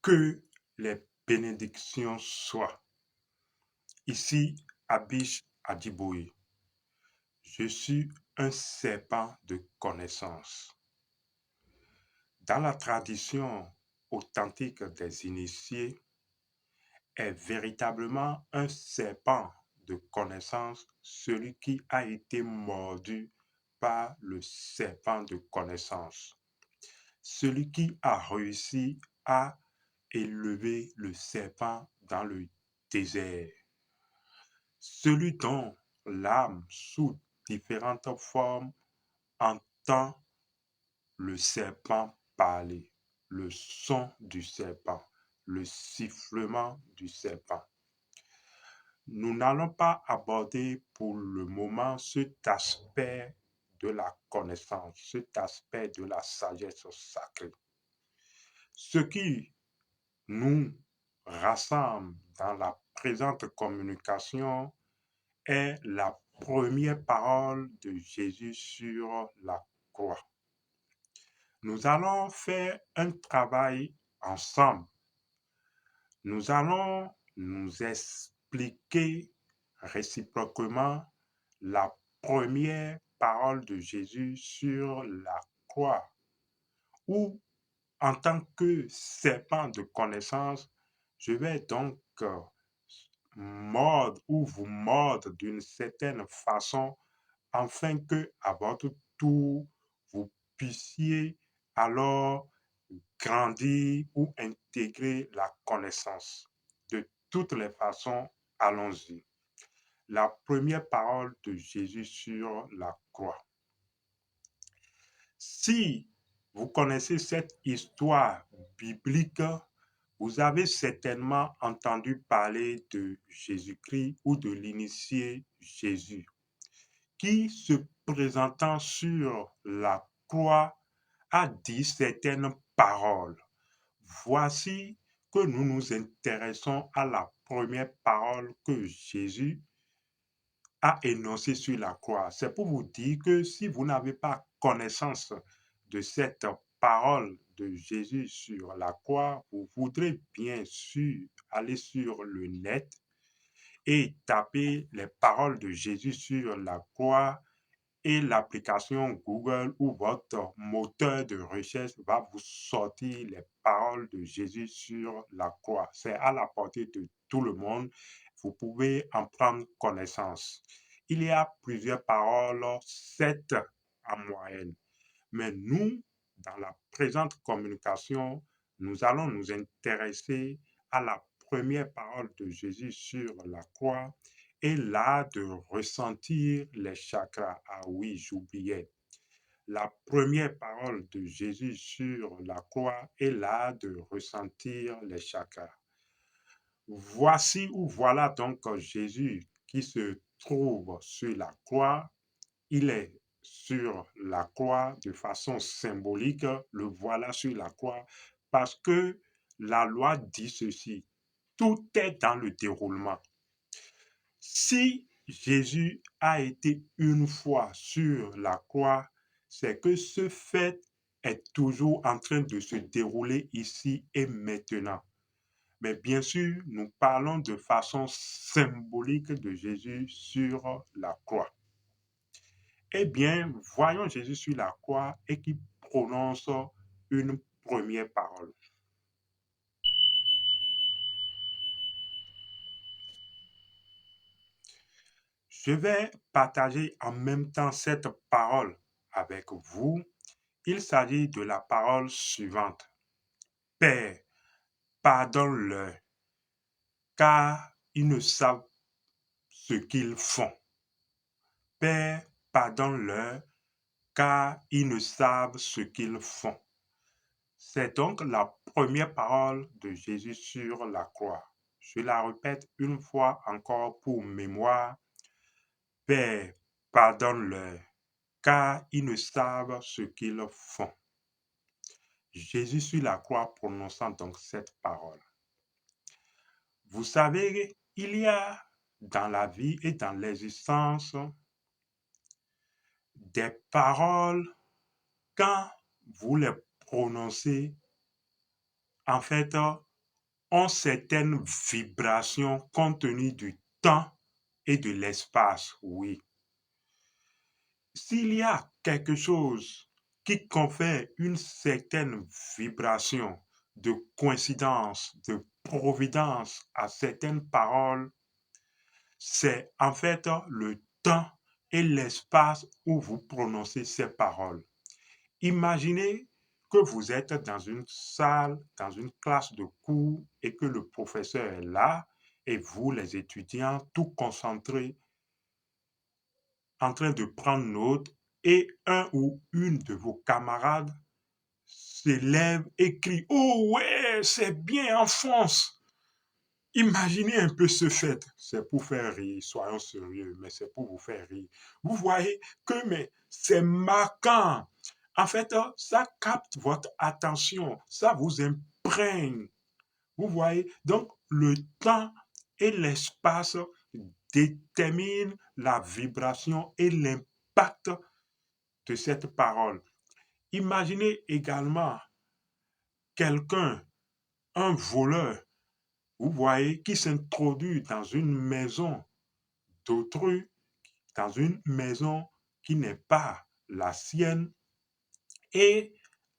Que les bénédictions soient. Ici, Abish Adiboui, je suis un serpent de connaissance. Dans la tradition authentique des initiés, est véritablement un serpent de connaissance, celui qui a été mordu par le serpent de connaissance, celui qui a réussi à élever le serpent dans le désert, celui dont l'âme sous différentes formes entend le serpent parler, le son du serpent, le sifflement du serpent. Nous n'allons pas aborder pour le moment cet aspect de la connaissance, cet aspect de la sagesse sacrée. Ce qui nous rassemble dans la présente communication est la première parole de Jésus sur la croix. Nous allons faire un travail ensemble. Nous allons nous expliquer réciproquement la première parole de Jésus sur la croix, où en tant que serpent de connaissance, je vais donc mordre ou vous mordre d'une certaine façon afin que à votre tour, vous puissiez alors grandir ou intégrer la connaissance. De toutes les façons, allons-y. La première parole de Jésus sur la croix. Si vous connaissez cette histoire biblique, vous avez certainement entendu parler de Jésus-Christ ou de l'initié Jésus, qui, se présentant sur la croix, a dit certaines paroles. Voici que nous nous intéressons à la première parole que Jésus a énoncée sur la croix. C'est pour vous dire que si vous n'avez pas connaissance de cette parole de Jésus sur la croix, vous voudrez bien sûr aller sur le net et taper les paroles de Jésus sur la croix et l'application Google ou votre moteur de recherche va vous sortir les paroles de Jésus sur la croix. C'est à la portée de tout le monde. Vous pouvez en prendre connaissance. Il y a plusieurs paroles, 7 en moyenne. Mais nous, dans la présente communication, nous allons nous intéresser à la première parole de Jésus sur la croix et là de ressentir les chakras. Ah oui, j'oubliais. La première parole de Jésus sur la croix est là de ressentir les chakras. Voici ou voilà donc Jésus qui se trouve sur la croix. Il est sur la croix de façon symbolique, le voilà sur la croix, parce que la loi dit ceci, tout est dans le déroulement. Si Jésus a été une fois sur la croix, c'est que ce fait est toujours en train de se dérouler ici et maintenant. Mais bien sûr, nous parlons de façon symbolique de Jésus sur la croix. Eh bien, voyons Jésus sur la croix et qui prononce une première parole. Je vais partager en même temps cette parole avec vous. Il s'agit de la parole suivante. Père, pardonne-leur, car ils ne savent ce qu'ils font. Père, pardonne-leur, car ils ne savent ce qu'ils font. C'est donc la première parole de Jésus sur la croix. Je la répète une fois encore pour mémoire. Père, pardonne-leur, car ils ne savent ce qu'ils font. Jésus sur la croix prononçant donc cette parole. Vous savez, il y a dans la vie et dans l'existence des paroles, quand vous les prononcez, en fait, ont certaines vibrations compte tenu du temps et de l'espace, oui. S'il y a quelque chose qui confère une certaine vibration de coïncidence, de providence à certaines paroles, c'est en fait le temps et l'espace où vous prononcez ces paroles. Imaginez que vous êtes dans une salle, dans une classe de cours et que le professeur est là et vous, les étudiants, tout concentrés, en train de prendre note et un ou une de vos camarades s'élève et crie: «Oh ouais, c'est bien, enfonce!» Imaginez un peu ce fait. C'est pour faire rire, soyons sérieux, mais c'est pour vous faire rire. Vous voyez que mais c'est marquant. En fait, ça capte votre attention, ça vous imprègne. Vous voyez, donc le temps et l'espace déterminent la vibration et l'impact de cette parole. Imaginez également quelqu'un, un voleur, vous voyez, qui s'introduit dans une maison d'autrui, dans une maison qui n'est pas la sienne, et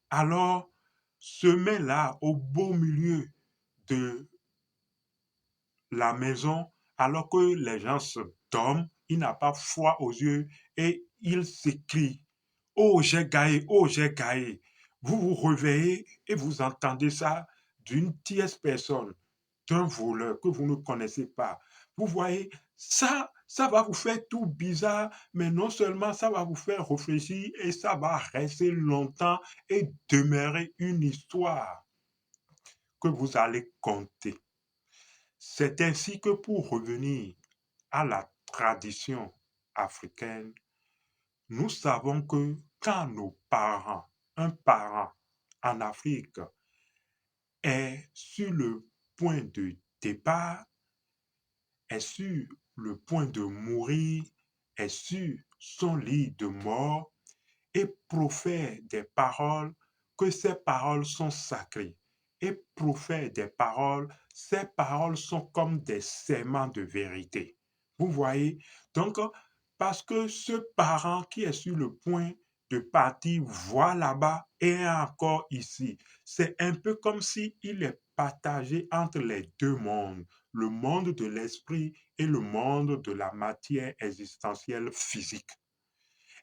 alors se met là au beau milieu de la maison alors que les gens se dorment, il n'a pas froid aux yeux et il s'écrie: «Oh, j'ai gagné, oh, j'ai gagné!» Vous vous réveillez et vous entendez ça d'une tierce personne, d'un voleur que vous ne connaissez pas. Vous voyez, ça va vous faire tout bizarre, mais non seulement ça va vous faire réfléchir et ça va rester longtemps et demeurer une histoire que vous allez compter. C'est ainsi que pour revenir à la tradition africaine, nous savons que quand nos parents, un parent en Afrique est sur le point de départ, est sur le point de mourir, est sur son lit de mort et profère des paroles, que ces paroles sont sacrées et profère des paroles, ces paroles sont comme des serments de vérité. Vous voyez? Donc, parce que ce parent qui est sur le point de partir voit là-bas et est encore ici. C'est un peu comme si il est partagé entre les deux mondes, le monde de l'esprit et le monde de la matière existentielle physique.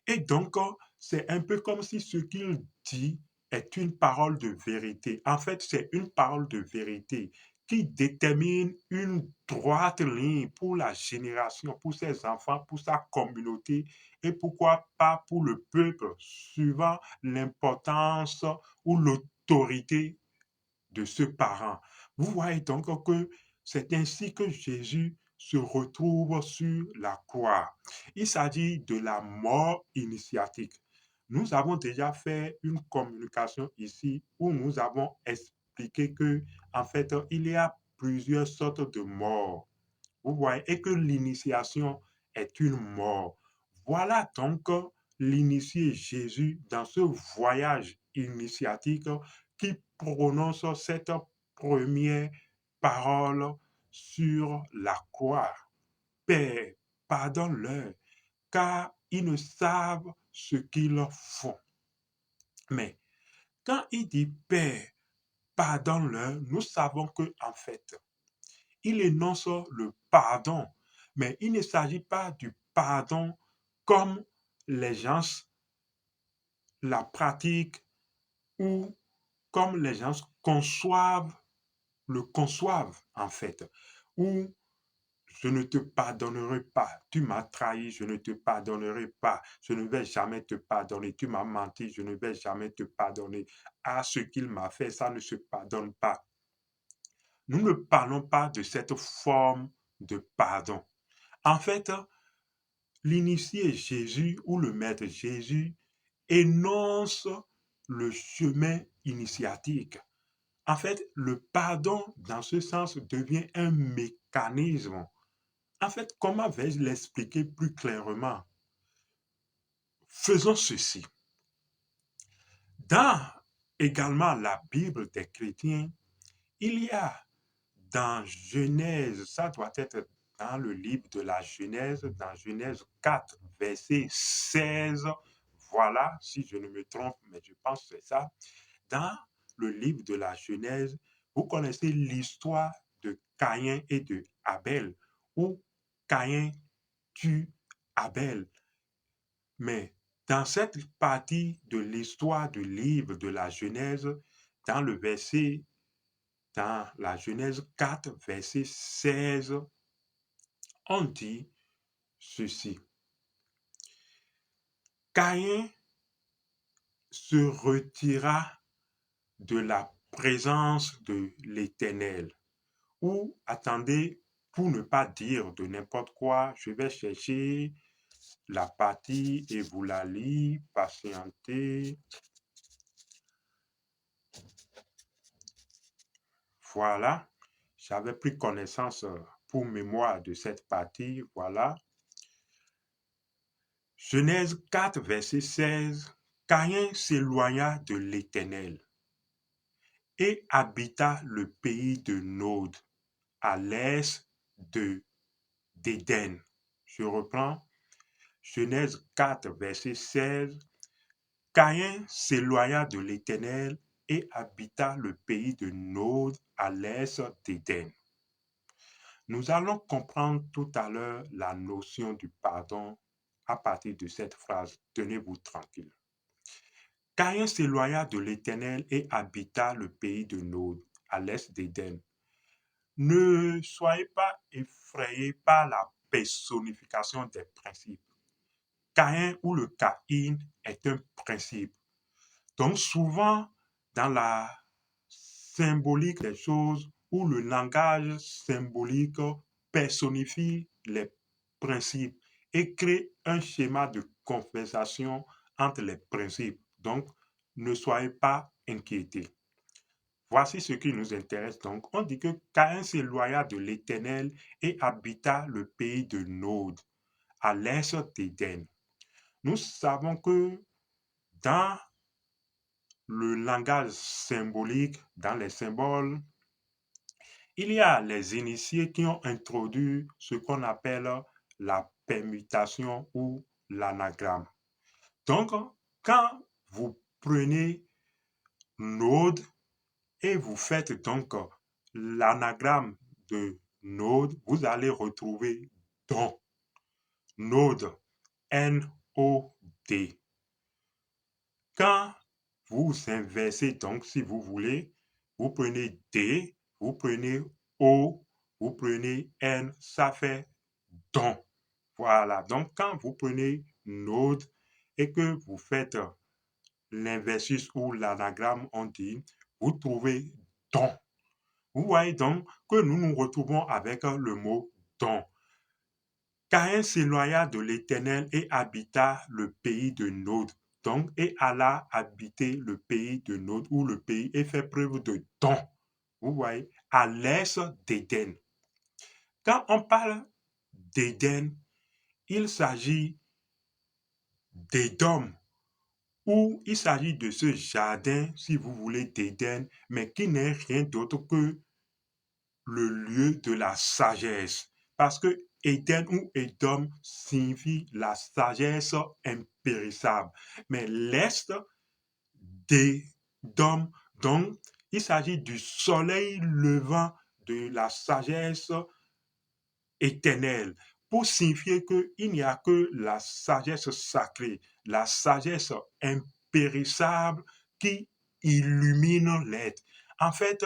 Et donc, c'est un peu comme si ce qu'il dit est une parole de vérité. En fait, c'est une parole de vérité qui détermine une droite ligne pour la génération, pour ses enfants, pour sa communauté et pourquoi pas pour le peuple, suivant l'importance ou l'autorité de ce parent. Vous voyez donc que c'est ainsi que Jésus se retrouve sur la croix. Il s'agit de la mort initiatique. Nous avons déjà fait une communication ici où nous avons expliqué que, en fait, il y a plusieurs sortes de morts. Vous voyez, et que l'initiation est une mort. Voilà donc l'initié Jésus dans ce voyage initiatique qui prononce cette première parole sur la croix. Père, pardonne-leur, car ils ne savent ce qu'ils font. Mais quand il dit Père, pardonne-leur, nous savons que en fait, il énonce le pardon, mais il ne s'agit pas du pardon comme les gens la pratiquent ou comme les gens le conçoivent en fait, ou je ne te pardonnerai pas, tu m'as trahi, je ne te pardonnerai pas, je ne vais jamais te pardonner, tu m'as menti, je ne vais jamais te pardonner. À ce qu'il m'a fait, ça ne se pardonne pas. Nous ne parlons pas de cette forme de pardon. En fait, l'initié Jésus ou le maître Jésus énonce le chemin initiatique. En fait, le pardon, dans ce sens, devient un mécanisme. En fait, comment vais-je l'expliquer plus clairement? Faisons ceci. Dans également la Bible des chrétiens, il y a dans Genèse, ça doit être dans le livre de la Genèse, dans Genèse 4, verset 16. Voilà, si je ne me trompe, mais je pense que c'est ça. Dans le livre de la Genèse, vous connaissez l'histoire de Caïn et de Abel, où Caïn tue Abel. Mais dans cette partie de l'histoire du livre de la Genèse, dans le verset, dans la Genèse 4, verset 16, on dit ceci. Caïn se retira de la présence de l'Éternel. Ou attendez, pour ne pas dire de n'importe quoi, je vais chercher la partie et vous la lire, patientez. Voilà, j'avais pris connaissance pour mémoire de cette partie. Voilà. Genèse 4, verset 16. Caïn s'éloigna de l'Éternel et habita le pays de Nod, à l'est de d'Éden. Je reprends. Genèse 4, verset 16. Caïn s'éloigna de l'Éternel et habita le pays de Nod, à l'est d'Éden. Nous allons comprendre tout à l'heure la notion du pardon à partir de cette phrase. Tenez-vous tranquille. Caïn s'éloigna de l'Éternel et habita le pays de Nod, à l'est d'Éden. Ne soyez pas effrayés par la personnification des principes. Caïn ou le Caïn est un principe. Donc souvent, dans la symbolique des choses, où le langage symbolique personnifie les principes et crée un schéma de conversation entre les principes. Donc, ne soyez pas inquiétés. Voici ce qui nous intéresse donc. On dit que Caïn s'éloigna de l'Éternel et habita le pays de Nod, à l'est d'Éden. Nous savons que dans le langage symbolique, dans les symboles, il y a les initiés qui ont introduit ce qu'on appelle la permutation ou l'anagramme. Donc, quand vous prenez Node et vous faites donc l'anagramme de Node, vous allez retrouver don. Node, N-O-D. Quand vous inversez donc, si vous voulez, vous prenez D, vous prenez O, vous prenez N, ça fait don. Voilà. Donc, quand vous prenez Node et que vous faites l'inversus ou l'anagramme, on dit, vous trouvez don. Vous voyez donc que nous nous retrouvons avec le mot don. Caïn s'éloigna de l'Éternel et habita le pays de Nod. Donc, et alla habiter le pays de Nod, où le pays est fait preuve de don. Vous voyez, à l'est d'Éden. Quand on parle d'Éden, il s'agit d'Édom, ou il s'agit de ce jardin, si vous voulez, d'Éden, mais qui n'est rien d'autre que le lieu de la sagesse. Parce que Éden ou Édom signifie la sagesse impérissable. Mais l'Est d'Édom, donc, il s'agit du soleil levant de la sagesse éternelle pour signifier qu'il n'y a que la sagesse sacrée, la sagesse impérissable qui illumine l'être. En fait,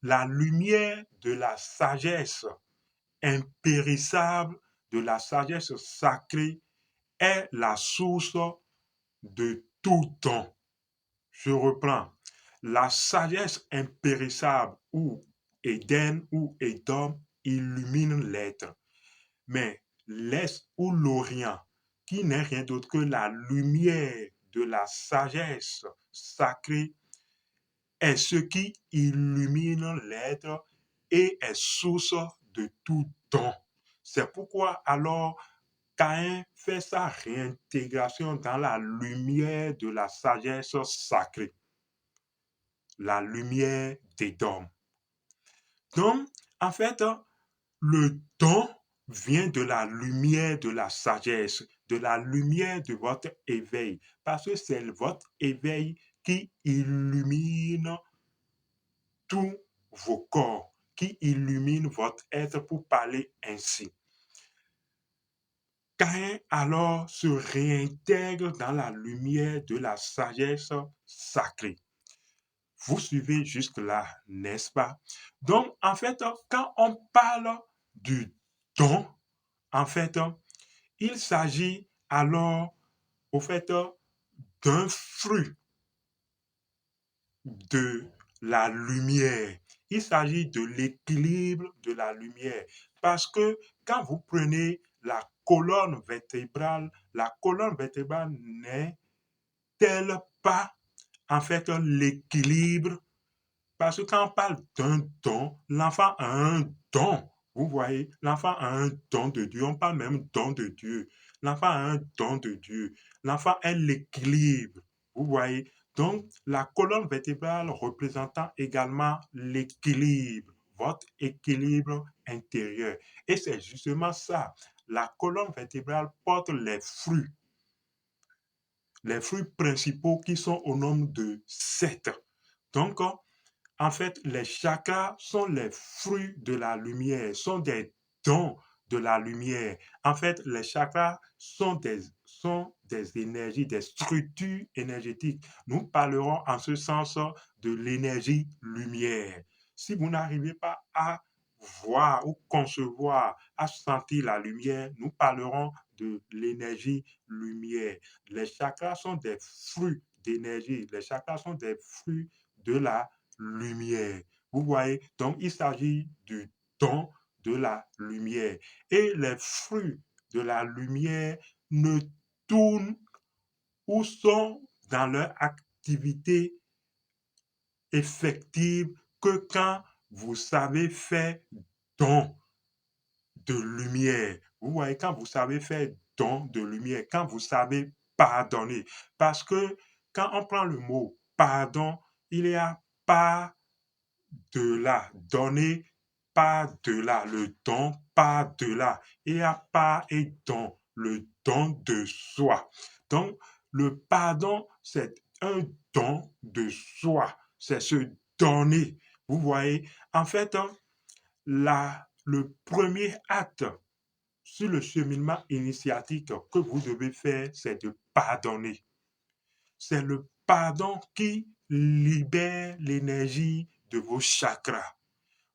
la lumière de la sagesse impérissable, de la sagesse sacrée, est la source de tout don. Je reprends. La sagesse impérissable ou Éden ou Édom illumine l'être. Mais l'Est ou l'Orient, qui n'est rien d'autre que la lumière de la sagesse sacrée, est ce qui illumine l'être et est source de tout don. C'est pourquoi alors Caïn fait sa réintégration dans la lumière de la sagesse sacrée, la lumière d'Édom. Donc, En fait, le don vient de la lumière de la sagesse, de la lumière de votre éveil, parce que c'est votre éveil qui illumine tous vos corps, qui illumine votre être pour parler ainsi. Caïn alors se réintègre dans la lumière de la sagesse sacrée. Vous suivez jusque-là, n'est-ce pas? Donc, en fait, quand on parle du don, en fait, il s'agit alors, au fait, d'un fruit de la lumière. Il s'agit de l'équilibre de la lumière. Parce que quand vous prenez la colonne vertébrale n'est-elle pas en fait l'équilibre? Parce que quand on parle d'un don, l'enfant a un don. Vous voyez, l'enfant a un don de Dieu. On parle même don de Dieu. L'enfant a un don de Dieu. L'enfant est l'équilibre. Vous voyez, donc la colonne vertébrale représentant également l'équilibre, votre équilibre intérieur. Et c'est justement ça. La colonne vertébrale porte les fruits principaux qui sont au nombre de 7. Donc, en fait, les chakras sont les fruits de la lumière, sont des dons de la lumière. En fait, les chakras sont des énergies, des structures énergétiques. Nous parlerons en ce sens de l'énergie lumière. Si vous n'arrivez pas à voir ou concevoir, à sentir la lumière, nous parlerons de l'énergie lumière. Les chakras sont des fruits d'énergie. Les chakras sont des fruits de la lumière. Vous voyez, donc il s'agit du don de la lumière. Et les fruits de la lumière ne tournent ou sont dans leur activité effective que quand vous savez faire don de lumière. Vous voyez, quand vous savez faire don de lumière, quand vous savez pardonner. Parce que quand on prend le mot pardon, il y a pas de là, donner pas de là, le don pas de là. Il y a pas et don, le don de soi. Donc, le pardon, c'est un don de soi, c'est se donner. Vous voyez, en fait, le premier acte sur le cheminement initiatique que vous devez faire, c'est de pardonner. C'est le pardon qui libère l'énergie de vos chakras.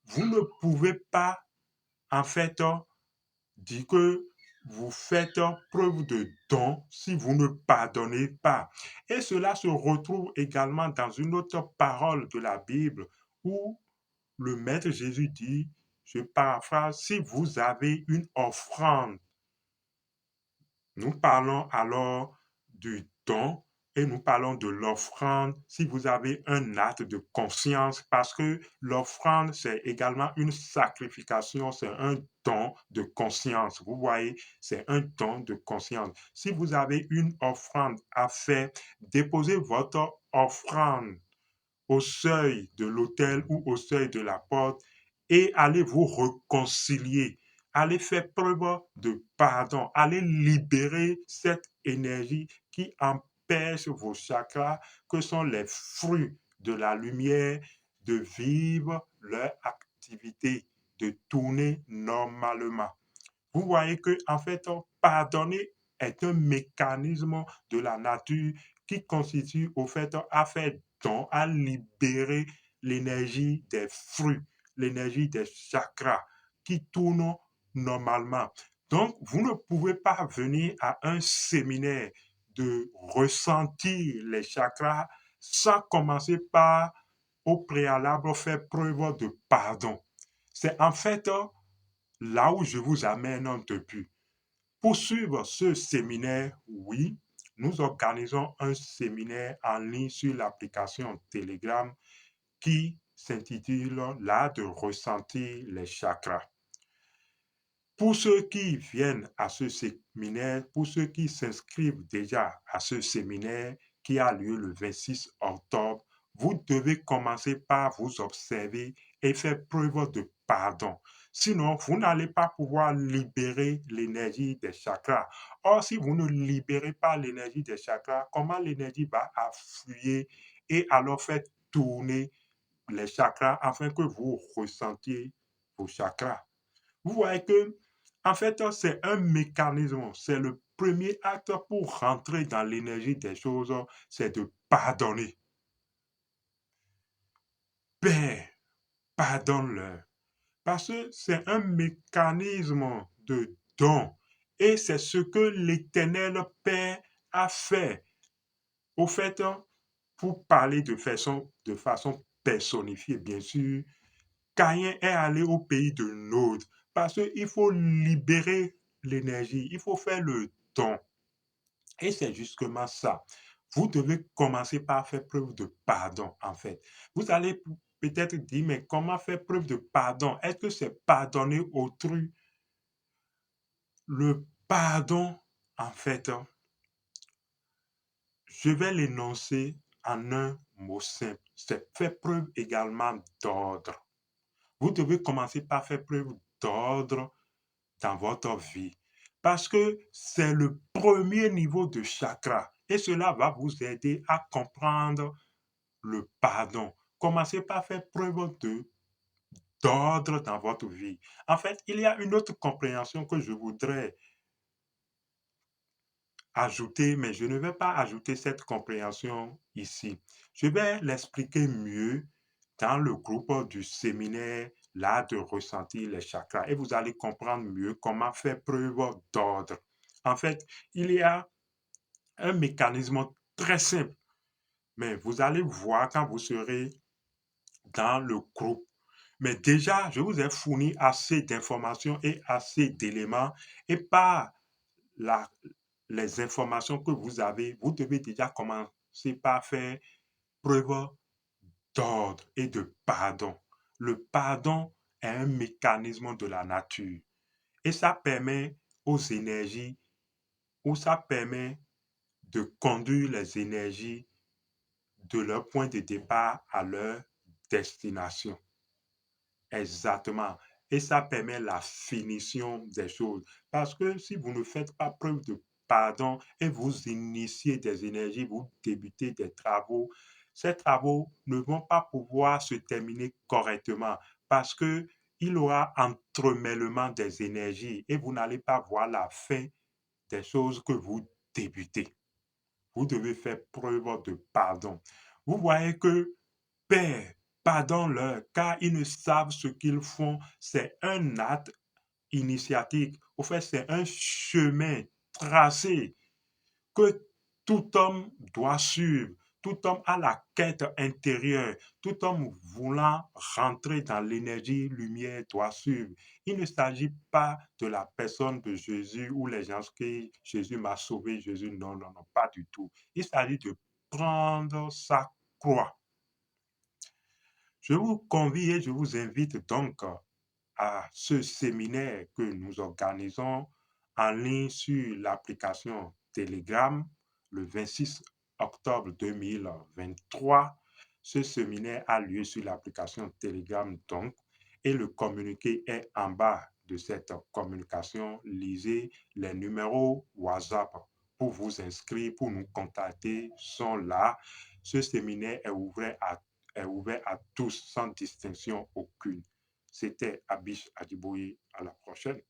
Vous ne pouvez pas, en fait, dire que vous faites preuve de don si vous ne pardonnez pas. Et cela se retrouve également dans une autre parole de la Bible où le Maître Jésus dit, je paraphrase, si vous avez une offrande, nous parlons alors du don et nous parlons de l'offrande si vous avez un acte de conscience parce que l'offrande, c'est également une sacrification, c'est un don de conscience. Vous voyez, c'est un don de conscience. Si vous avez une offrande à faire, déposez votre offrande au seuil de l'autel ou au seuil de la porte et allez vous réconcilier. Allez faire preuve de pardon. Allez libérer cette énergie qui empêche vos chakras, que sont les fruits de la lumière, de vivre leur activité, de tourner normalement. Vous voyez que, en fait, pardonner est un mécanisme de la nature qui constitue, au fait, à faire don, à libérer l'énergie des fruits, l'énergie des chakras qui tournent normalement. Donc, vous ne pouvez pas venir à un séminaire de ressentir les chakras sans commencer par, au préalable, faire preuve de pardon. C'est en fait là où je vous amène depuis. Pour suivre ce séminaire, oui, nous organisons un séminaire en ligne sur l'application Telegram qui s'intitule L'art de ressentir les chakras. Pour ceux qui viennent à ce séminaire, pour ceux qui s'inscrivent déjà à ce séminaire qui a lieu le 26 octobre, vous devez commencer par vous observer et faire preuve de pardon. Sinon, vous n'allez pas pouvoir libérer l'énergie des chakras. Or, si vous ne libérez pas l'énergie des chakras, comment l'énergie va affluer et alors faire tourner les chakras afin que vous ressentiez vos chakras? Vous voyez que, en fait, c'est un mécanisme. C'est le premier acte pour rentrer dans l'énergie des choses, c'est de pardonner. Père, pardonne-leur. Parce que c'est un mécanisme de don. Et c'est ce que l'Éternel Père a fait. Au fait, pour parler de façon personnifiée, bien sûr, Caïn est allé au pays de Nod parce qu'il faut libérer l'énergie, il faut faire le don. Et c'est justement ça. Vous devez commencer par faire preuve de pardon, en fait. Vous allez peut-être dire, mais comment faire preuve de pardon? Est-ce que c'est pardonner autrui? Le pardon, en fait, je vais l'énoncer en un mot simple. C'est faire preuve également d'ordre. Vous devez commencer par faire preuve d'ordre dans votre vie. Parce que c'est le premier niveau de chakra. Et cela va vous aider à comprendre le pardon. Commencez par faire preuve d'ordre dans votre vie. En fait, il y a une autre compréhension que je voudrais ajouter, mais je ne vais pas ajouter cette compréhension ici. Je vais l'expliquer mieux dans le groupe du séminaire L'art de ressentir les chakras et vous allez comprendre mieux comment faire preuve d'ordre. En fait, il y a un mécanisme très simple, mais vous allez voir quand vous serez dans le groupe. Mais déjà, je vous ai fourni assez d'informations et assez d'éléments et par la, les informations que vous avez, vous devez déjà commencer par faire preuve d'ordre et de pardon. Le pardon est un mécanisme de la nature et ça permet aux énergies ou ça permet de conduire les énergies de leur point de départ à leur destination. Exactement. Et ça permet la finition des choses. Parce que si vous ne faites pas preuve de pardon et vous initiez des énergies, vous débutez des travaux, ces travaux ne vont pas pouvoir se terminer correctement parce que il y aura entremêlement des énergies et vous n'allez pas voir la fin des choses que vous débutez. Vous devez faire preuve de pardon. Vous voyez que Père, pardonne-leur, car ils ne savent ce qu'ils font. C'est un acte initiatique. Au fait, c'est un chemin tracé que tout homme doit suivre. Tout homme a la quête intérieure. Tout homme voulant rentrer dans l'énergie lumière doit suivre. Il ne s'agit pas de la personne de Jésus ou les gens que Jésus m'a sauvé, Jésus, non, non, non, pas du tout. Il s'agit de prendre sa croix. Je vous convie et je vous invite donc à ce séminaire que nous organisons en ligne sur l'application Telegram le 26 octobre 2023. Ce séminaire a lieu sur l'application Telegram donc et le communiqué est en bas de cette communication. Lisez les numéros WhatsApp pour vous inscrire, pour nous contacter, sont là. Ce séminaire est ouvert à tous sans distinction aucune. C'était Abish Adiboui. À la prochaine.